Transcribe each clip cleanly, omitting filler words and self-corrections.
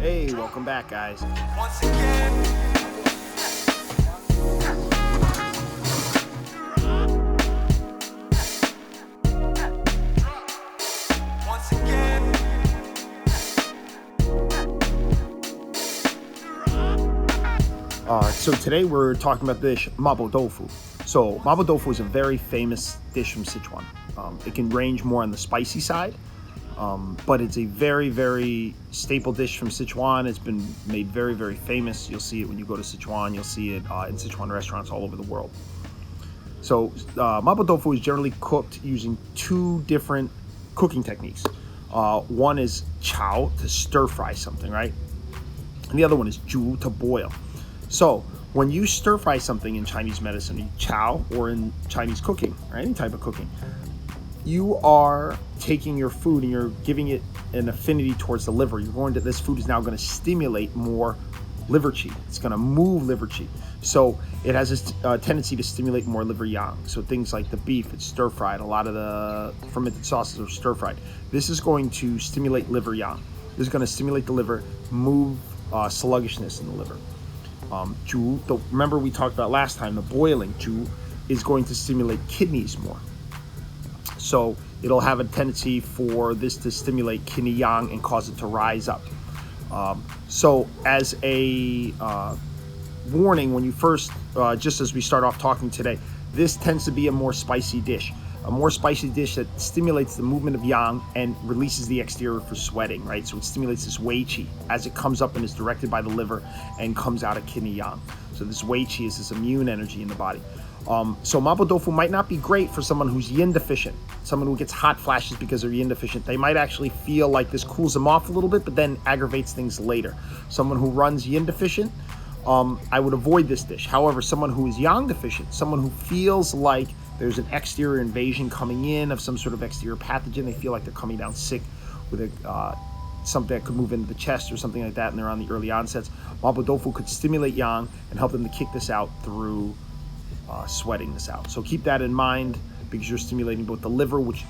Hey, welcome back, guys. Once again. Once again. So today we're talking about the dish Mápó Dòufu. So Mápó Dòufu is a very famous dish from Sichuan. It can range more on the spicy side, but it's a very, very staple dish from Sichuan. It's been made very, very famous. You'll see it when you go to Sichuan. You'll see it in Sichuan restaurants all over the world. So Mápó Dòufu is generally cooked using two different cooking techniques. One is chao, to stir fry something, right? And the other one is zhu, to boil. So when you stir fry something in Chinese medicine, in chao, or in Chinese cooking, or any type of cooking, you are taking your food and you're giving it an affinity towards the liver. This food is now going to stimulate more liver qi. It's going to move liver qi. So it has this tendency to stimulate more liver yang. So things like the beef, it's stir fried. A lot of the fermented sauces are stir fried. This is going to stimulate liver yang. This is going to stimulate the liver, move sluggishness in the liver. Remember we talked about last time, the boiling zhu is going to stimulate kidneys more. So it'll have a tendency for this to stimulate kidney yang and cause it to rise up. So as a warning, when you first, just as we start off talking today, this tends to be a more spicy dish. A more spicy dish that stimulates the movement of yang and releases the exterior for sweating, right? So it stimulates this wei qi as it comes up and is directed by the liver and comes out of kidney yang. So this wei qi is this immune energy in the body. So Mápó Dòufu might not be great for someone who's yin deficient, someone who gets hot flashes because they're yin deficient. They might actually feel like this cools them off a little bit, but then aggravates things later. Someone who runs yin deficient, I would avoid this dish. However, someone who is yang deficient, someone who feels like there's an exterior invasion coming in of some sort of exterior pathogen, they feel like they're coming down sick with something that could move into the chest or something like that, and they're on the early onsets, Mápó Dòufu could stimulate yang and help them to kick this out through sweating this out. So keep that in mind, because you're stimulating both the liver, which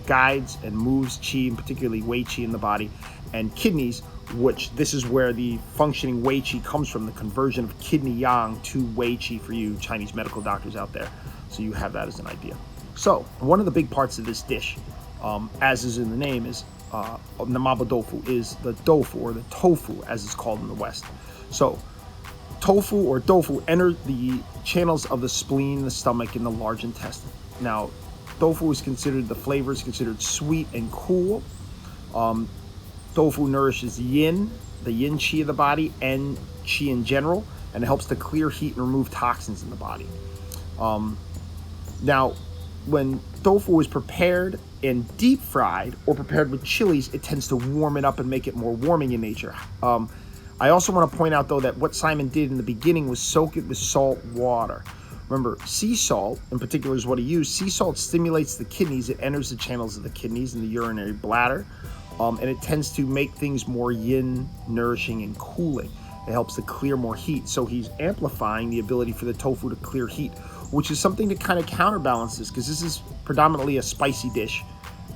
guides and moves qi, and particularly wei qi in the body, and kidneys, which this is where the functioning wei qi comes from, the conversion of kidney yang to wei qi for you Chinese medical doctors out there. So you have that as an idea. So one of the big parts of this dish, as is in the name, is the Mápó Dòufu, is the tofu, or the tofu as it's called in the West. So tofu or tofu enter the channels of the spleen, the stomach, and the large intestine. Now, tofu is considered, the flavor is considered sweet and cool. Tofu nourishes yin, the yin qi of the body, and qi in general, and it helps to clear heat and remove toxins in the body. Now, when tofu is prepared and deep fried or prepared with chilies, it tends to warm it up and make it more warming in nature. I also want to point out, though, that what Simon did in the beginning was soak it with salt water. Remember, sea salt, in particular, is what he used. Sea salt stimulates the kidneys. It enters the channels of the kidneys and the urinary bladder, and it tends to make things more yin, nourishing, and cooling. It helps to clear more heat. So he's amplifying the ability for the tofu to clear heat, which is something to kind of counterbalance this, because this is predominantly a spicy dish,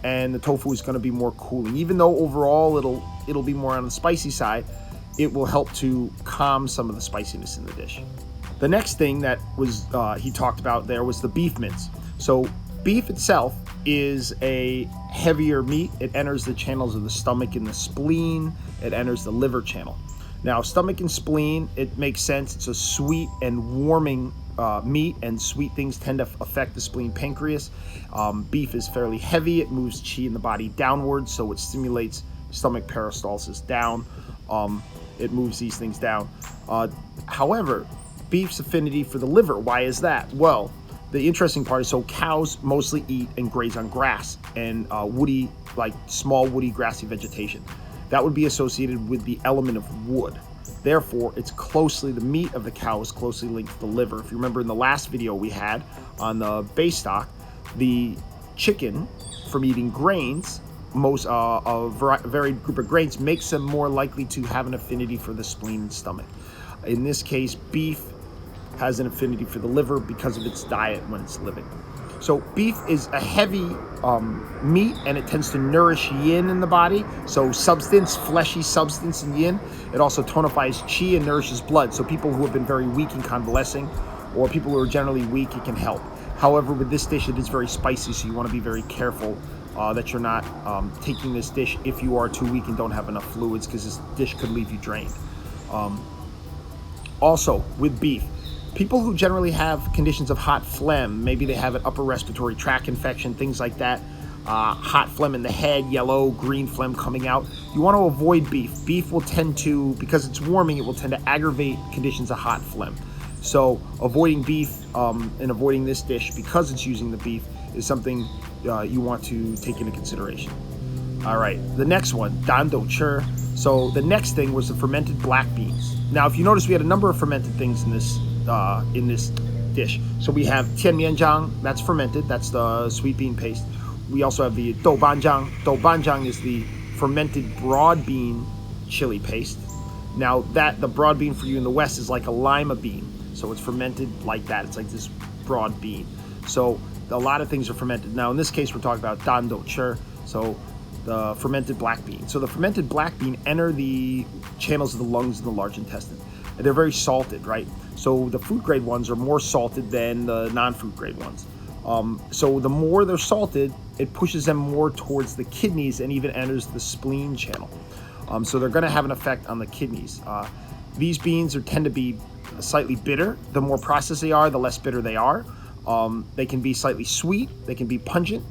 and the tofu is going to be more cooling. Even though overall it'll be more on the spicy side, it will help to calm some of the spiciness in the dish. The next thing that was he talked about there was the beef mince. So beef itself is a heavier meat. It enters the channels of the stomach and the spleen. It enters the liver channel. Now, stomach and spleen, it makes sense. It's a sweet and warming meat, and sweet things tend to affect the spleen, pancreas. Beef is fairly heavy. It moves qi in the body downwards, so it stimulates stomach peristalsis down. It moves these things down. However, beef's affinity for the liver, why is that? Well, the interesting part is, so cows mostly eat and graze on grass and woody, like small woody grassy vegetation. That would be associated with the element of wood. Therefore, the meat of the cow is closely linked to the liver. If you remember in the last video we had on the base stock, the chicken, from eating grains, a varied group of grains, makes them more likely to have an affinity for the spleen and stomach. In this case, beef has an affinity for the liver because of its diet when it's living. So beef is a heavy meat, and it tends to nourish yin in the body. So substance, fleshy substance in yin. It also tonifies qi and nourishes blood. So people who have been very weak and convalescing, or people who are generally weak, it can help. However, with this dish, it is very spicy, so you want to be very careful that you're not taking this dish if you are too weak and don't have enough fluids, because this dish could leave you drained. Also, with beef, people who generally have conditions of hot phlegm, maybe they have an upper respiratory tract infection, things like that, hot phlegm in the head, yellow, green phlegm coming out, you want to avoid beef. Beef will tend to, because it's warming, it will tend to aggravate conditions of hot phlegm. So avoiding beef and avoiding this dish, because it's using the beef, is something you want to take into consideration. All right, the next one, dan dou chi. So the next thing was the fermented black beans. Now, if you notice, we had a number of fermented things in this dish. So we have tianmianjiang, that's fermented, that's the sweet bean paste. We also have the doubanjiang. Doubanjiang is the fermented broad bean chili paste. Now the broad bean for you in the West is like a lima bean. So it's fermented like that. It's like this broad bean. So a lot of things are fermented. Now in this case, we're talking about dan dou chi. So the fermented black bean. So the fermented black bean enter the channels of the lungs and the large intestine. And they're very salted, right? So the food grade ones are more salted than the non-food grade ones. So the more they're salted, it pushes them more towards the kidneys and even enters the spleen channel. So they're going to have an effect on the kidneys. These beans tend to be slightly bitter. The more processed they are, the less bitter they are. They can be slightly sweet, they can be pungent,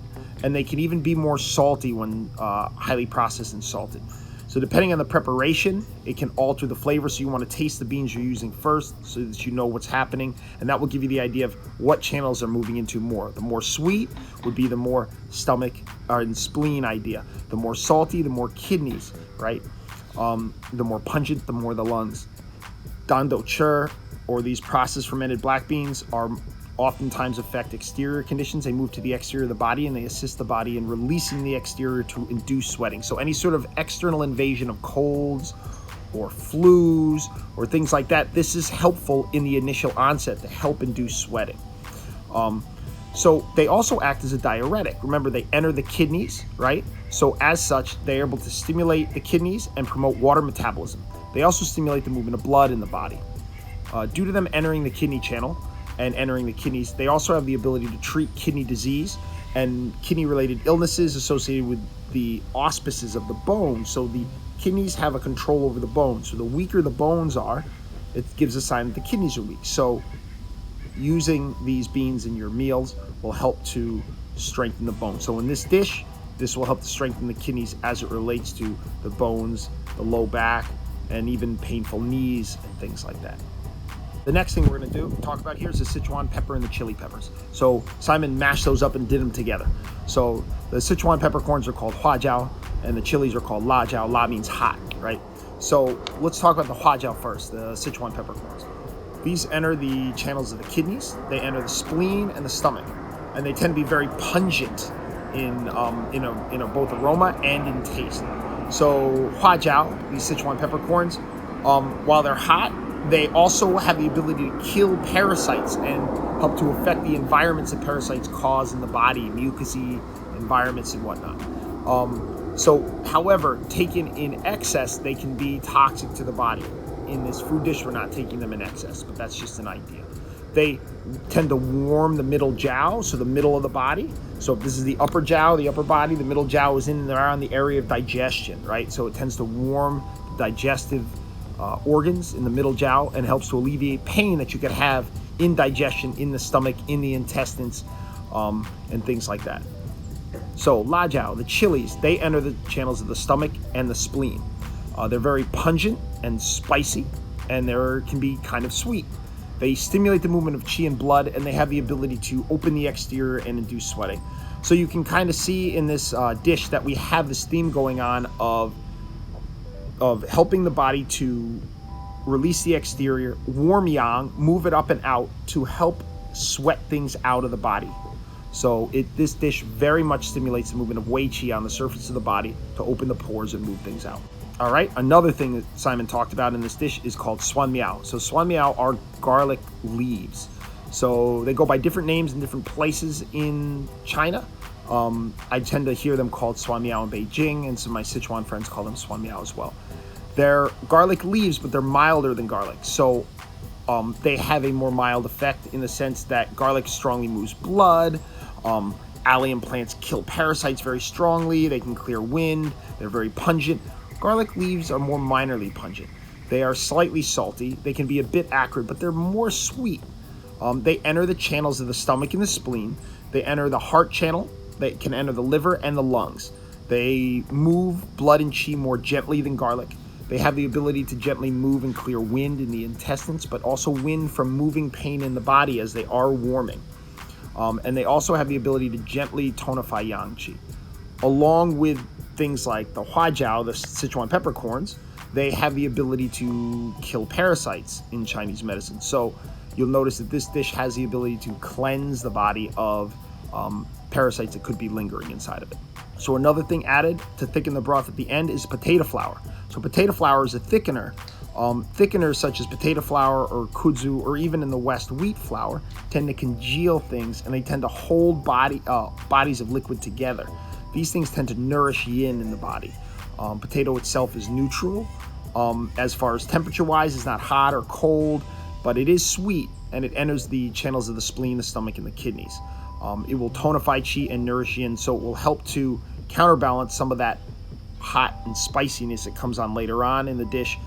and they can even be more salty when highly processed and salted. So depending on the preparation, it can alter the flavor. So you want to taste the beans you're using first so that you know what's happening. And that will give you the idea of what channels are moving into more. The more sweet would be the more stomach or spleen idea. The more salty, the more kidneys, right? The more pungent, the more the lungs. Dan dou chi, or these processed fermented black beans, are oftentimes affect exterior conditions. They move to the exterior of the body and they assist the body in releasing the exterior to induce sweating. So any sort of external invasion of colds or flus or things like that, this is helpful in the initial onset to help induce sweating. So they also act as a diuretic. Remember, they enter the kidneys, right? So as such, they're able to stimulate the kidneys and promote water metabolism. They also stimulate the movement of blood in the body. Due to them entering the kidney channel and entering the kidneys, they also have the ability to treat kidney disease and kidney-related illnesses associated with the auspices of the bone. So the kidneys have a control over the bone. So the weaker the bones are, it gives a sign that the kidneys are weak. So using these beans in your meals will help to strengthen the bone. So in this dish, this will help to strengthen the kidneys as it relates to the bones, the low back, and even painful knees and things like that. The next thing we're going to talk about here is the Sichuan pepper and the chili peppers. So Simon mashed those up and did them together. So the Sichuan peppercorns are called huajiao, and the chilies are called lajiao. La means hot, right? So let's talk about the huajiao first, the Sichuan peppercorns. These enter the channels of the kidneys. They enter the spleen and the stomach, and they tend to be very pungent in both aroma and in taste. So huajiao, these Sichuan peppercorns, while they're hot, they also have the ability to kill parasites and help to affect the environments that parasites cause in the body, mucousy environments and whatnot. However, taken in excess, they can be toxic to the body. In this food dish, we're not taking them in excess, but that's just an idea. They tend to warm the middle jiao, so the middle of the body. So if this is the upper jiao, the upper body, the middle jiao is in and around the area of digestion, right? So it tends to warm the digestive organs in the middle jiao and helps to alleviate pain that you could have in digestion, in the stomach, in the intestines, and things like that. So lajiao, the chilies, they enter the channels of the stomach and the spleen. They're very pungent and spicy, and they can be kind of sweet. They stimulate the movement of qi and blood, and they have the ability to open the exterior and induce sweating. So you can kind of see in this dish that we have this theme going on of helping the body to release the exterior, warm yang, move it up and out to help sweat things out of the body. So this dish very much stimulates the movement of wei qi on the surface of the body to open the pores and move things out. All right, another thing that Simon talked about in this dish is called suan miao. So suan miao are garlic leaves. So they go by different names in different places in China. I tend to hear them called suan miao in Beijing, and some of my Sichuan friends call them suan miao as well. They're garlic leaves, but they're milder than garlic. So they have a more mild effect in the sense that garlic strongly moves blood. Allium plants kill parasites very strongly. They can clear wind. They're very pungent. Garlic leaves are more minorly pungent. They are slightly salty. They can be a bit acrid, but they're more sweet. They enter the channels of the stomach and the spleen. They enter the heart channel. They can enter the liver and the lungs. They move blood and qi more gently than garlic. They have the ability to gently move and clear wind in the intestines, but also wind from moving pain in the body as they are warming. And they also have the ability to gently tonify yang qi. Along with things like the huajiao, the Sichuan peppercorns, they have the ability to kill parasites in Chinese medicine. So you'll notice that this dish has the ability to cleanse the body of parasites that could be lingering inside of it. So another thing added to thicken the broth at the end is potato flour. So potato flour is a thickener. Thickeners such as potato flour or kudzu, or even in the West, wheat flour, tend to congeal things, and they tend to hold bodies of liquid together. These things tend to nourish yin in the body. Potato itself is neutral. As far as temperature-wise, it's not hot or cold, but it is sweet, and it enters the channels of the spleen, the stomach, and the kidneys. It will tonify qi and nourish yin, so it will help to counterbalance some of that hot and spiciness that comes on later on in the dish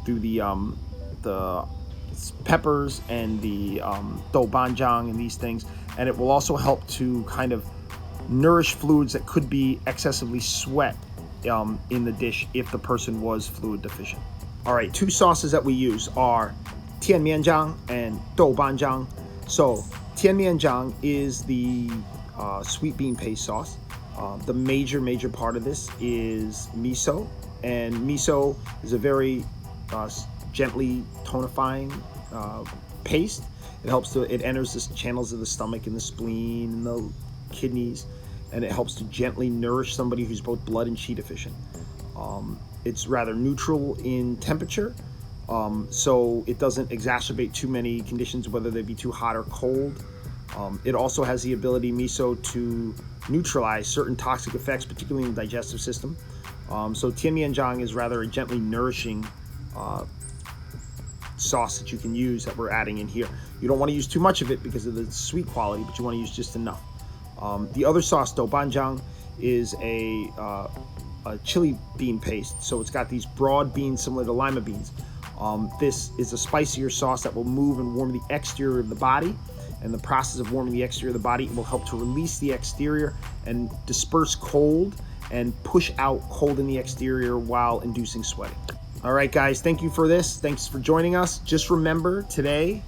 through the peppers and the doubanjiang and these things. And it will also help to kind of nourish fluids that could be excessively sweat in the dish if the person was fluid deficient. All right, two sauces that we use are tianmianjiang and doubanjiang. So tianmianjiang is the sweet bean paste sauce. The major part of this is miso, and miso is a very gently tonifying paste. It enters the channels of the stomach and the spleen and the kidneys, and it helps to gently nourish somebody who's both blood and qi deficient. It's rather neutral in temperature, so it doesn't exacerbate too many conditions, whether they be too hot or cold. It also has the ability, miso, to neutralize certain toxic effects, particularly in the digestive system. So tianmianjiang is rather a gently nourishing sauce that you can use that we're adding in here. You don't want to use too much of it because of the sweet quality, but you want to use just enough. The other sauce, doubanjiang, is a chili bean paste. So it's got these broad beans similar to lima beans. This is a spicier sauce that will move and warm the exterior of the body. And the process of warming the exterior of the body will help to release the exterior and disperse cold and push out cold in the exterior while inducing sweating. All right, guys, thank you for this. Thanks for joining us. Just remember today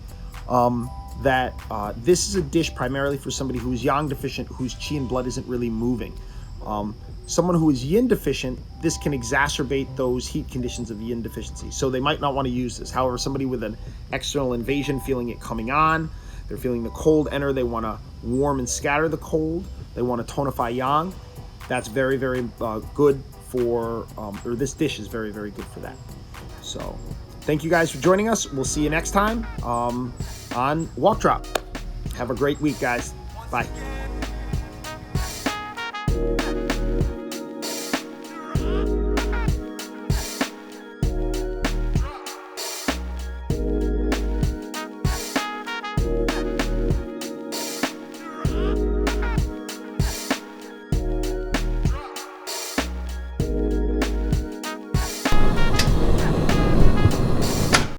that this is a dish primarily for somebody who is yang deficient, whose qi and blood isn't really moving. Someone who is yin deficient, this can exacerbate those heat conditions of yin deficiency. So they might not want to use this. However, somebody with an external invasion, feeling it coming on, they're feeling the cold enter, they want to warm and scatter the cold, they want to tonify yang, that's very good for, or this dish is very good for that. So thank you guys for joining us. We'll see you next time on Walk Drop. Have a great week, guys. Bye.